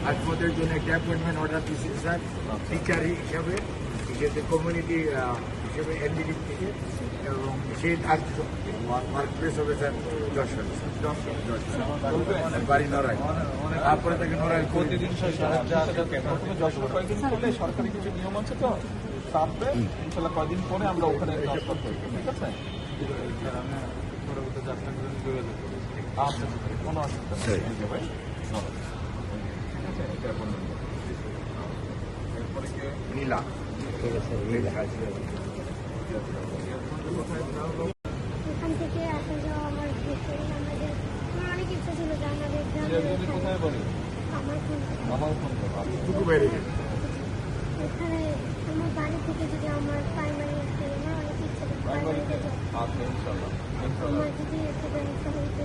আজমতের জন্য একটা appointment order দিয়েছি স্যার, টিচার হিসাবে, কমিউনিটি হিসেবে এনডিডি থেকে, এবং সেই ওয়ার্ক প্লেস হবে স্যার যশোর, বাড়ি নড়াই, তারপরে তাকে নড়াই প্রতিদিন যশোর কয়েকদিন করলে সরকারি কিছু নিয়ম আছে তো চাপবে, ইনশাল্লাহ কয়েকদিন পরে আমরা ওখানে ট্রান্সফার করবো, ঠিক আছে? পরবর্তী যাত্রা করে যোগাযোগ করবো। আচ্ছা, কোনো অসুবিধা নেই ভাই, ঠিক আছে? এটা বলবেন এরপরে কে নীলা, এখান থেকে আসা যাওয়া আমার অনেক ইচ্ছা ছিল যে আমাদের কোথায় বলি আমার ফোন করবো। এখানে আমার বাড়ি থেকে যদি আমার প্রাইমারি আমার অনেক ইচ্ছা ছিল প্রাইমারিতে আচ্ছা, ইনশাল্লাহ আমার যদি একটু ব্যবস্থা হইতো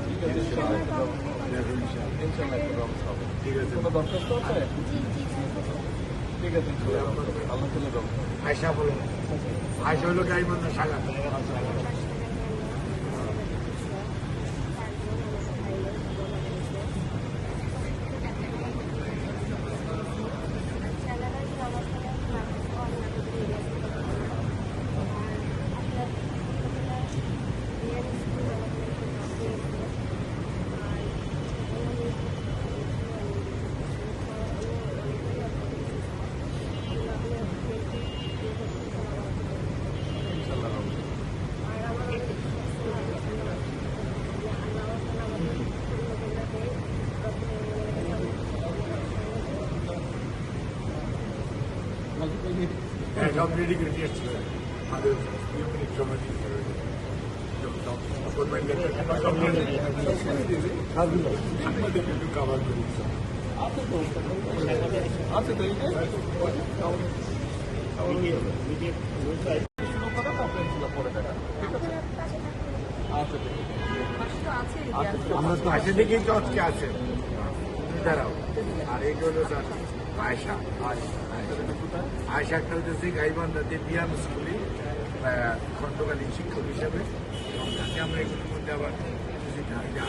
ইনশাল্লাহ একটা ব্যবস্থা হবে। ঠিক আছে, কোনো দরখাস্ত আছে? জি জি ঠিক আছে, আল্লাহ তাআলা ব্যবস্থা। আয়সা বলো, আয়সা হলো গাইবান্ধা সাগা। হ্যাঁ, সব রেডি করে নিয়ে এসছি আমাদের সময় একটু কাভার করে দিচ্ছি। আচ্ছা, তো পরে দেখা, ঠিক আছে? আচ্ছা, আমরা তো আসে দেখেই তো আজকে আছে, দাঁড়াও। আর এইটা হলো স্যার আয়সা, আয়সা একটা হচ্ছে গাইবান্ধাতে বিয়াম স্কুলে খণ্ডকালীন শিক্ষক হিসাবে, এবং তাকে আমরা এগুলোর মধ্যে আবার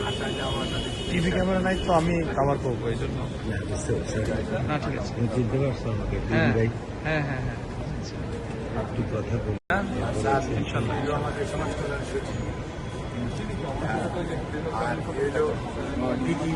আসা যাওয়া টিভি ক্যামেরা নাই তো আমি কভার করবো এই জন্য। না, ঠিক আছে, চিনতে পারছো আমাকে? হ্যাঁ হ্যাঁ হ্যাঁ, একটু কথা বল। ইনশাল্লাহ। আমাদের সমাজ কল্যাণ সচিব, আর এলো দিদি